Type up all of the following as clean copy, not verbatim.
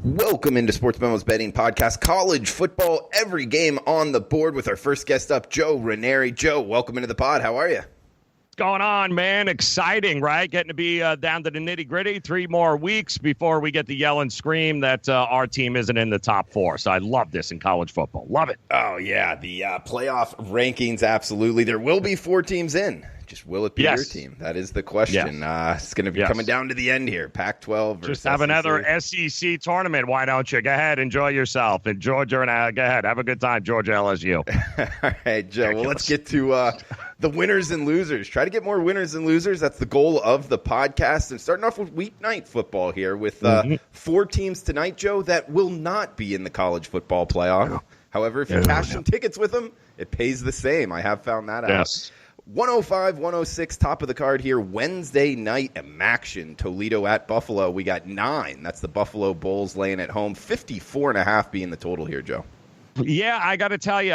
Welcome into Sports Memo's Betting Podcast. College football, every game on the board with our first guest up, Joe Raineri. Joe, welcome into the pod. How are you? What's going on, man? Exciting, right? Getting to be down to the nitty-gritty. 3 more weeks before we get to yell and scream that our team isn't in the top 4. So I love this in college football. Love it. Oh, yeah. The playoff rankings, absolutely. There will be 4 teams in. Just will it be your team? That is the question. It's going to be coming down to the end here. Pac-12 versus Just have another SEC tournament. Why don't you? Go ahead. Enjoy yourself. And Georgia, go ahead. Have a good time, Georgia LSU. All right, Joe. Well, let's get to the winners and losers. Try to get more winners and losers. That's the goal of the podcast. And starting off with weeknight football here with 4 teams tonight, Joe, that will not be in the college football playoff. However, if you cash some tickets with them, it pays the same. I have found that out. Yes. 105, 106, top of the card here. Wednesday night action. Toledo at Buffalo. We got 9. That's the Buffalo Bulls laying at home. 54.5 being the total here, Joe. Yeah, I got to tell you,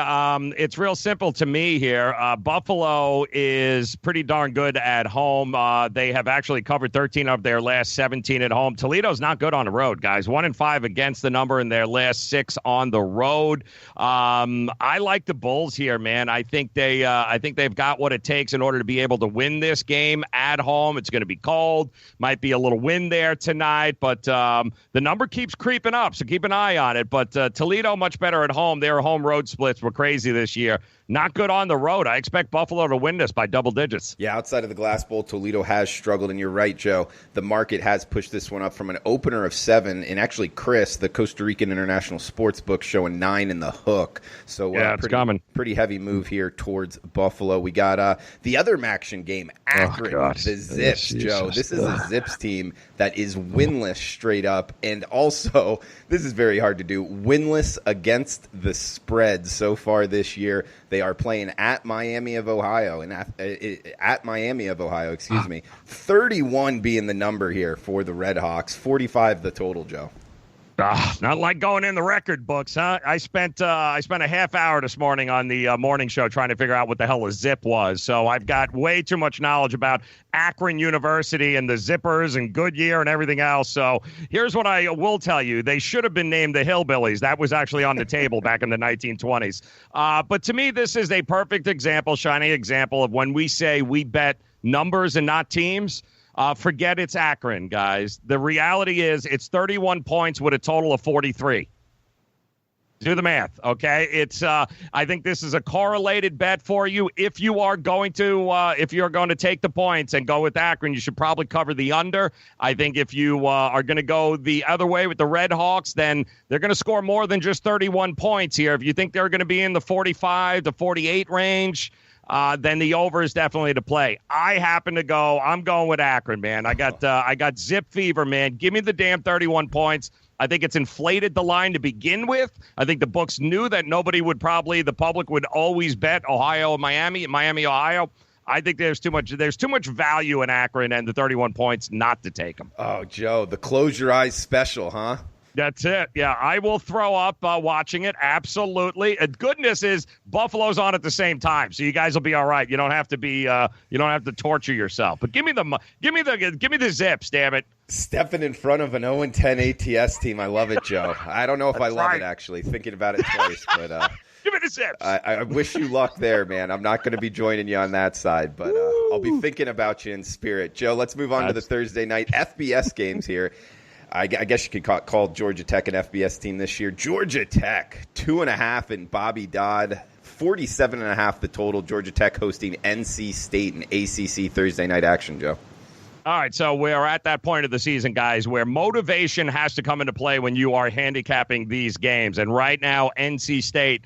it's real simple to me here. Buffalo is pretty darn good at home. They have actually covered 13 of their last 17 at home. Toledo's not good on the road, guys. 1-5 against the number in their last 6 on the road. I like the Bulls here, man. I think they've got what it takes in order to be able to win this game at home. It's going to be cold. Might be a little wind there tonight, but the number keeps creeping up, so keep an eye on it. But Toledo much better at home. Their home road splits were crazy this year. Not good on the road. I expect Buffalo to win this by double digits. Yeah, outside of the Glass Bowl, Toledo has struggled, and you're right, Joe. The market has pushed this one up from an opener of 7, and actually Chris, the Costa Rican International Sports Book, showing 9 in the hook. So it's coming. Pretty heavy move here towards Buffalo. We got the other action game, Akron, the Zips, Joe. This is a Zips team that is winless straight up, and also, this is very hard to do, winless against the spread so far this year. They are playing at Miami of Ohio, and at Miami of Ohio, 31 being the number here for the Red Hawks, 45 the total, Joe. Not like going in the record books, huh? I spent a half hour this morning on the morning show trying to figure out what the hell a zip was. So I've got way too much knowledge about Akron University and the Zippers and Goodyear and everything else. So here's what I will tell you. They should have been named the Hillbillies. That was actually on the table back in the 1920s. But to me, this is a perfect example, shining example of when we say we bet numbers and not teams. Forget it's Akron, guys. The reality is it's 31 points with a total of 43. Do the math, okay? It's I think this is a correlated bet for you. If you are going to take the points and go with Akron, you should probably cover the under. I think if you are going to go the other way with the Red Hawks, then they're going to score more than just 31 points here. If you think they're going to be in the 45 to 48 range, then the over is definitely to play. I'm going with Akron, man. I got Zip fever, man. Give me the damn 31 points. I think it's inflated the line to begin with. I think the books knew that the public would always bet Ohio and Miami, Ohio. I think there's too much value in Akron and the 31 points not to take them. Oh, Joe, the close your eyes special, huh? That's it. Yeah, I will throw up watching it. Absolutely. Goodness is Buffalo's on at the same time, so you guys will be all right. You don't have to be. You don't have to torture yourself. But give me the Zips, damn it. Stepping in front of an 0-10 ATS team. I love it, Joe. I don't know if I love it actually. Thinking about it twice, but give me the Zips. I wish you luck there, man. I'm not going to be joining you on that side, but I'll be thinking about you in spirit, Joe. Let's move on to the Thursday night FBS games here. I guess you could call Georgia Tech an FBS team this year. Georgia Tech, 2.5 in Bobby Dodd, 47.5 the total. Georgia Tech hosting NC State in ACC Thursday night action, Joe. All right, so we're at that point of the season, guys, where motivation has to come into play when you are handicapping these games. And right now, NC State,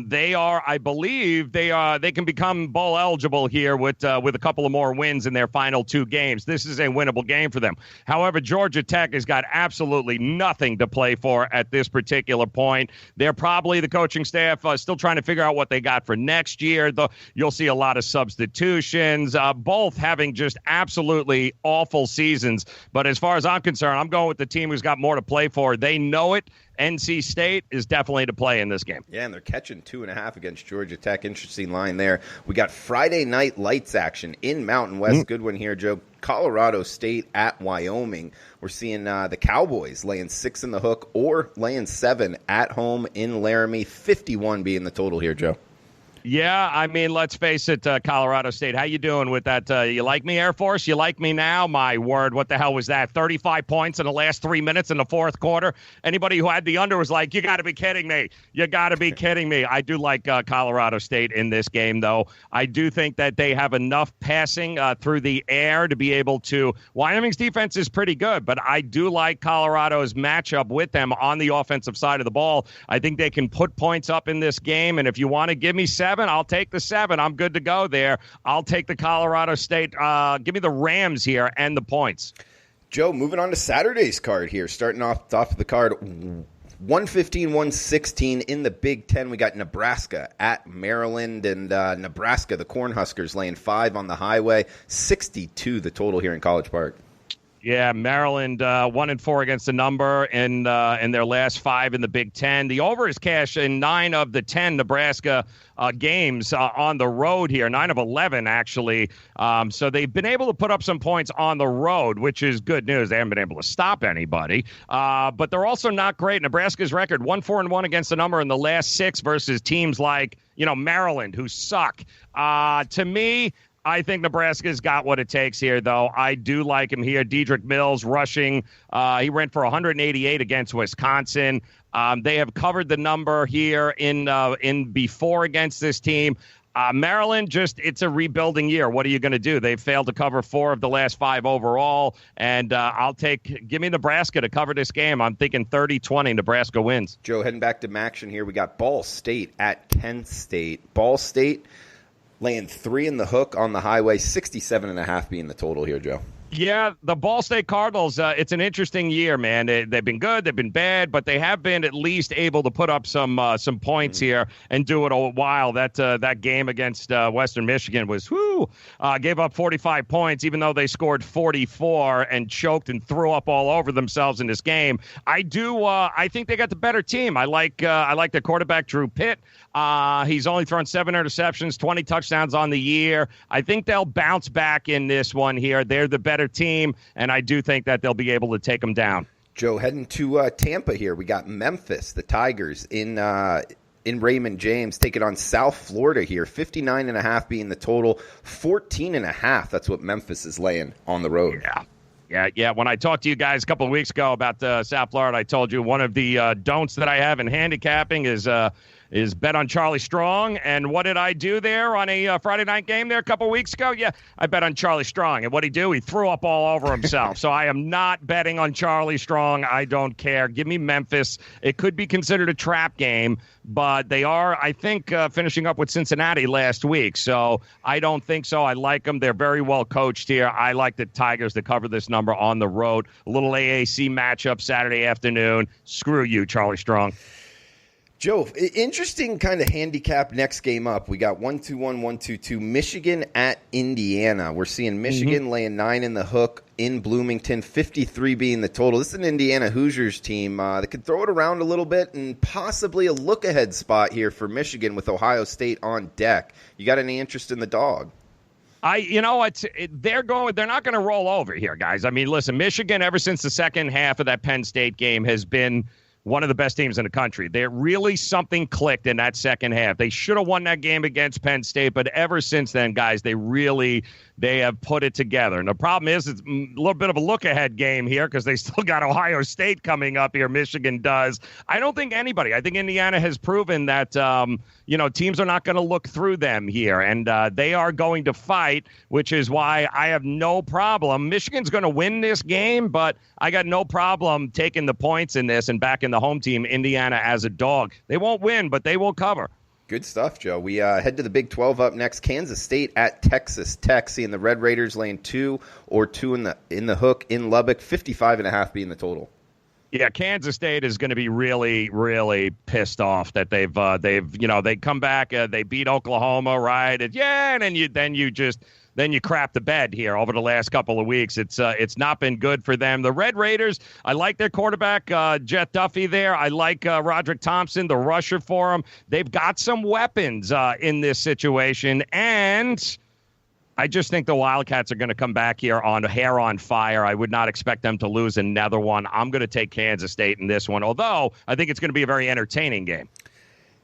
they are, I believe, they can become bowl eligible here with a couple of more wins in their final 2 games. This is a winnable game for them. However, Georgia Tech has got absolutely nothing to play for at this particular point. They're probably, the coaching staff, still trying to figure out what they got for next year. You'll see a lot of substitutions, both having just absolutely awful seasons. But as far as I'm concerned, I'm going with the team who's got more to play for. They know it. NC State is definitely to play in this game. Yeah, and they're catching 2.5 against Georgia Tech. Interesting line there. We got Friday night lights action in Mountain West. Good one here, Joe. Colorado State at Wyoming. We're seeing the Cowboys laying 6 in the hook or laying 7 at home in Laramie. 51 being the total here, Joe. Yeah, I mean, let's face it, Colorado State. How you doing with that? You like me, Air Force? You like me now? My word, what the hell was that? 35 points in the last 3 minutes in the fourth quarter. Anybody who had the under was like, you got to be kidding me. You got to be kidding me. I do like Colorado State in this game, though. I do think that they have enough passing through the air to be able to. Wyoming's defense is pretty good, but I do like Colorado's matchup with them on the offensive side of the ball. I think they can put points up in this game, and if you want to give me 7, I'll take the 7. I'm good to go there. I'll take the Colorado State. Give me the Rams here and the points. Joe, moving on to Saturday's card here. Starting off the card, 115-116 in the Big Ten. We got Nebraska at Maryland, and Nebraska, the Cornhuskers, laying 5 on the highway. 62 the total here in College Park. Yeah, Maryland 1-4 against the number in their last 5 in the Big Ten. The over is cash in 9 of the 10 Nebraska games on the road here, 9 of 11 actually. So they've been able to put up some points on the road, which is good news. They haven't been able to stop anybody, but they're also not great. Nebraska's record 1-4-1 against the number in the last 6 versus teams like Maryland, who suck. To me, I think Nebraska's got what it takes here, though. I do like him here. Dedrick Mills rushing. He ran for 188 against Wisconsin. They have covered the number here in before against this team. Maryland, it's a rebuilding year. What are you going to do? They've failed to cover 4 of the last 5 overall, and give me Nebraska to cover this game. I'm thinking 30-20, Nebraska wins. Joe, heading back to action here, we got Ball State at Kent State. Ball State laying 3 in the hook on the highway, 67.5 being the total here, Joe. Yeah, the Ball State Cardinals, it's an interesting year, man. They've been good, they've been bad, but they have been at least able to put up some points here and do it a while. That game against Western Michigan was, gave up 45 points, even though they scored 44 and choked and threw up all over themselves in this game. I think they got the better team. I like their quarterback, Drew Pitt. He's only thrown 7 interceptions, 20 touchdowns on the year. I think they'll bounce back in this one here. They're the better team, and I do think that they'll be able to take them down. Joe, heading to Tampa here. We got Memphis, the Tigers, in Raymond James, taking on South Florida here. 59.5 being the total, 14.5. That's what Memphis is laying on the road. Yeah. When I talked to you guys a couple of weeks ago about South Florida, I told you one of the don'ts that I have in handicapping is bet on Charlie Strong. And what did I do there on a Friday night game there a couple of weeks ago? Yeah, I bet on Charlie Strong. And what did he do? He threw up all over himself. So I am not betting on Charlie Strong. I don't care. Give me Memphis. It could be considered a trap game, but they are, I think, finishing up with Cincinnati last week. So I don't think so. I like them. They're very well coached here. I like the Tigers to cover this number on the road. A little AAC matchup Saturday afternoon. Screw you, Charlie Strong. Joe, interesting kind of handicap next game up. We got 1-2-1, 1-2-2, Michigan at Indiana. We're seeing Michigan laying 9 in the hook in Bloomington, 53 being the total. This is an Indiana Hoosiers team that could throw it around a little bit and possibly a look-ahead spot here for Michigan with Ohio State on deck. You got any interest in the dog? They're not going to roll over here, guys. I mean, listen, Michigan, ever since the second half of that Penn State game, has been one of the best teams in the country. Something clicked in that second half. They should have won that game against Penn State, but ever since then, guys, they have put it together. And the problem is it's a little bit of a look-ahead game here because they still got Ohio State coming up here. Michigan does. I think Indiana has proven that, teams are not going to look through them here, and they are going to fight, which is why I have no problem. Michigan's going to win this game, but I got no problem taking the points in this and backing the home team, Indiana, as a dog. They won't win, but they will cover. Good stuff, Joe. We head to the Big 12 up next. Kansas State at Texas Tech, seeing the Red Raiders laying 2 or 2 in the hook in Lubbock, 55.5 being the total. Yeah, Kansas State is going to be really, really pissed off that they come back, they beat Oklahoma, right? And then you crap the bed here over the last couple of weeks. It's not been good for them. The Red Raiders, I like their quarterback, Jet Duffy there. I like Roderick Thompson, the rusher for them. They've got some weapons in this situation, and I just think the Wildcats are going to come back here on hair on fire. I would not expect them to lose another one. I'm going to take Kansas State in this one, although I think it's going to be a very entertaining game.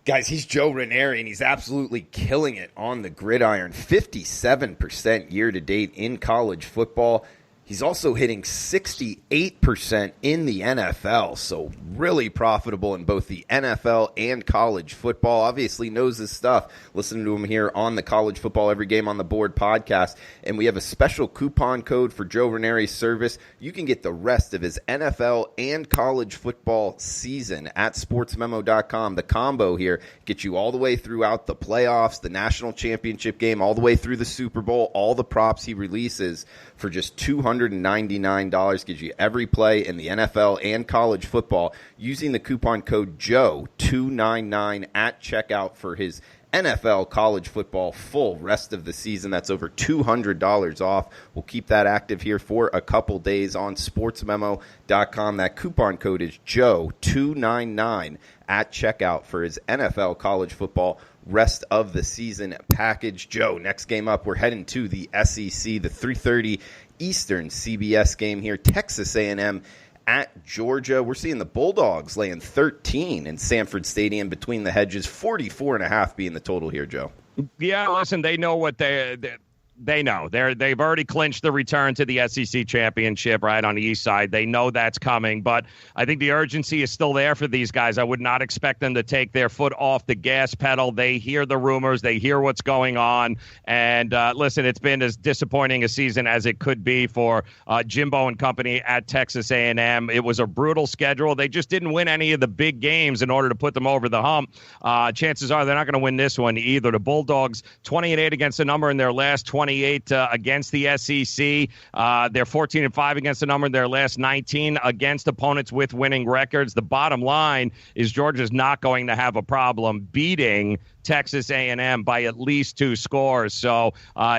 Guys, he's Joe Raineri, and he's absolutely killing it on the gridiron. 57% year-to-date in college football. He's also hitting 68% in the NFL, so really profitable in both the NFL and college football. Obviously knows his stuff. Listen to him here on the College Football Every Game on the Board podcast, and we have a special coupon code for Joe Raineri's service. You can get the rest of his NFL and college football season at sportsmemo.com. The combo here gets you all the way throughout the playoffs, the national championship game, all the way through the Super Bowl, all the props he releases for just $299, gives you every play in the NFL and college football using the coupon code JOE299 at checkout for his NFL college football full rest of the season. That's over $200 off. We'll keep that active here for a couple days on sportsmemo.com. That coupon code is JOE299 at checkout for his NFL college football rest of the season package. Joe, next game up, we're heading to the SEC, the 3:30 Eastern CBS game here. Texas A&M at Georgia. We're seeing the Bulldogs laying 13 in Sanford Stadium between the hedges, 44.5 being the total here, Joe. Yeah, listen, they know what they know. They've already clinched the return to the SEC championship right on the east side. They know that's coming, but I think the urgency is still there for these guys. I would not expect them to take their foot off the gas pedal. They hear the rumors. They hear what's going on. And listen, it's been as disappointing a season as it could be for Jimbo and company at Texas A&M. It was a brutal schedule. They just didn't win any of the big games in order to put them over the hump. Chances are they're not going to win this one either. The Bulldogs, 20-8 against the number in their last 28 against the SEC. They're 14-5 against the number in their last 19 against opponents with winning records. The bottom line is Georgia's not going to have a problem beating Texas A&M by at least 2 scores. So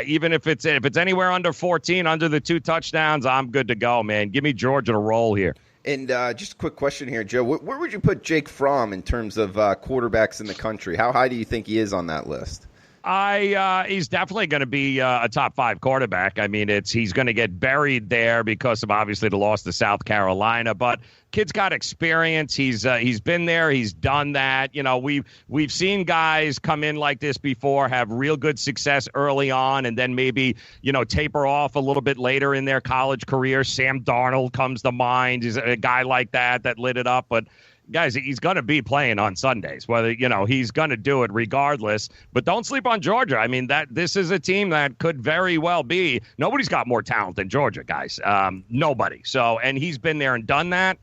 even if it's anywhere under 14, under the 2 touchdowns, I'm good to go, man. Give me Georgia to roll here. And just a quick question here, Joe. Where would you put Jake Fromm in terms of quarterbacks in the country? How high do you think he is on that list? He's definitely going to be a top 5 quarterback. I mean, he's going to get buried there because of obviously the loss to South Carolina, but kid's got experience. He's been there. He's done that. You know, we've seen guys come in like this before, have real good success early on, and then maybe, taper off a little bit later in their college career. Sam Darnold comes to mind. He's a guy like that lit it up, but guys, he's going to be playing on Sundays, whether, he's going to do it regardless. But don't sleep on Georgia. I mean, this is a team that could very well be. Nobody's got more talent than Georgia, guys. Nobody. So, and he's been there and done that.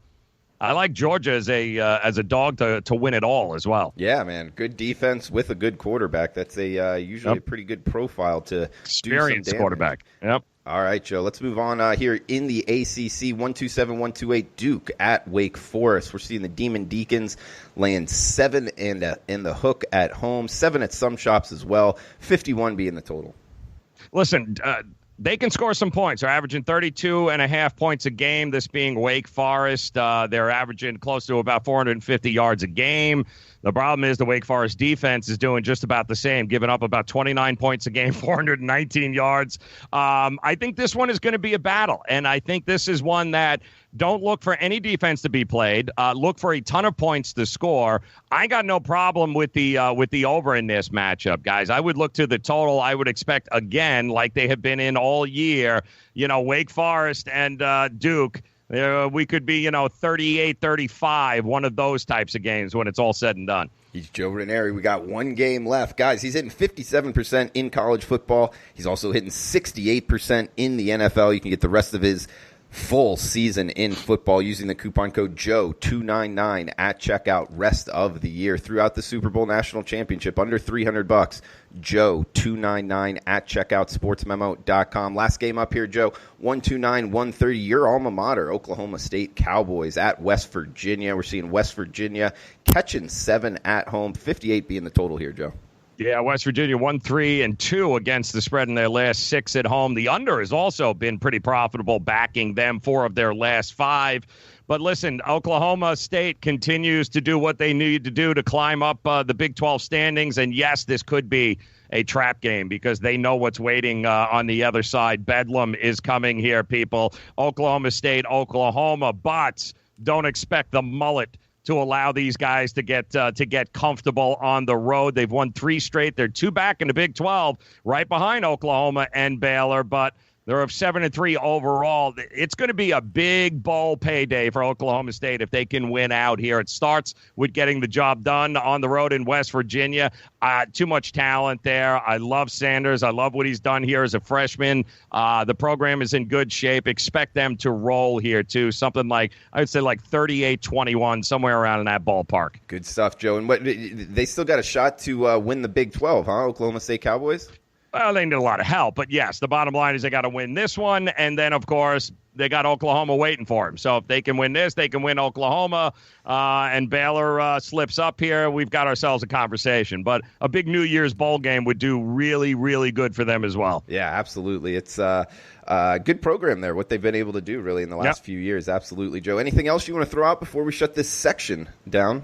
I like Georgia as a dog to win it all as well. Yeah, man. Good defense with a good quarterback. That's usually a pretty good profile to experienced quarterback. Yep. All right, Joe, let's move on here in the ACC. 127-128 Duke at Wake Forest. We're seeing the Demon Deacons laying 7 in the hook at home, 7 at some shops as well, 51 being the total. Listen, they can score some points. They're averaging 32.5 points a game, this being Wake Forest. They're averaging close to about 450 yards a game. The problem is the Wake Forest defense is doing just about the same, giving up about 29 points a game, 419 yards. I think this one is going to be a battle, and I think this is one that don't look for any defense to be played. Look for a ton of points to score. I got no problem with the over in this matchup, guys. I would look to the total. I would expect, again, like they have been in all year, Wake Forest and Duke. We could be, 38-35, one of those types of games when it's all said and done. He's Joe Raineri. We got one game left. Guys, he's hitting 57% in college football. He's also hitting 68% in the NFL. You can get the rest of his full season in football using the coupon code JOE299 at checkout rest of the year throughout the Super Bowl National Championship under $300. JOE299 at checkout sportsmemo.com. Last game up here, Joe, 129-130. Your alma mater, Oklahoma State Cowboys at West Virginia. We're seeing West Virginia catching 7 at home, 58 being the total here, Joe. Yeah, West Virginia 1-3-2 against the spread in their last 6 at home. The under has also been pretty profitable, backing them 4 of their last 5. But listen, Oklahoma State continues to do what they need to do to climb up the Big 12 standings. And yes, this could be a trap game because they know what's waiting on the other side. Bedlam is coming here, people. Oklahoma State, Oklahoma, but don't expect the mullet to allow these guys to get comfortable on the road. They've won 3 straight. They're 2 back in the Big 12, right behind Oklahoma and Baylor, but they're of 7-3 overall. It's going to be a big bowl payday for Oklahoma State if they can win out here. It starts with getting the job done on the road in West Virginia. Too much talent there. I love Sanders. I love what he's done here as a freshman. The program is in good shape. Expect them to roll here, too. Something like, I would say like 38-21, somewhere around in that ballpark. Good stuff, Joe. And they still got a shot to win the Big 12, huh, Oklahoma State Cowboys? Well, they need a lot of help, but yes, the bottom line is they got to win this one, and then, of course, they got Oklahoma waiting for them. So if they can win this, they can win Oklahoma, and Baylor slips up here, we've got ourselves a conversation. But a big New Year's bowl game would do really, really good for them as well. Yeah, absolutely. It's a good program there, what they've been able to do really in the last few years. Absolutely, Joe. Anything else you want to throw out before we shut this section down?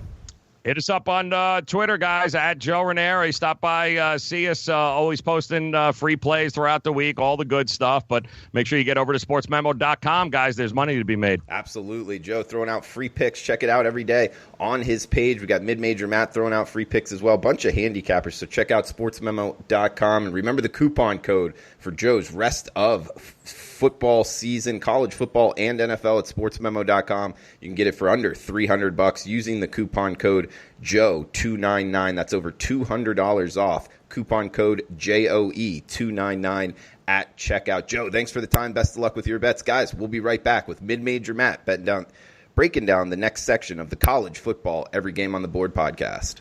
Hit us up on Twitter, guys, at Joe Raineri. Stop by, see us. Always posting free plays throughout the week, all the good stuff. But make sure you get over to sportsmemo.com, guys. There's money to be made. Absolutely. Joe throwing out free picks. Check it out every day on his page. We got Mid-Major Matt throwing out free picks as well. Bunch of handicappers. So check out sportsmemo.com. And remember the coupon code for Joe's rest of football season, college football and NFL at sportsmemo.com. You can get it for under $300 using the coupon code JOE299. That's over $200 off. Coupon code JOE299 at checkout. Joe, thanks for the time. Best of luck with your bets. Guys, we'll be right back with Mid-Major Matt breaking down the next section of the College Football Every Game on the Board podcast.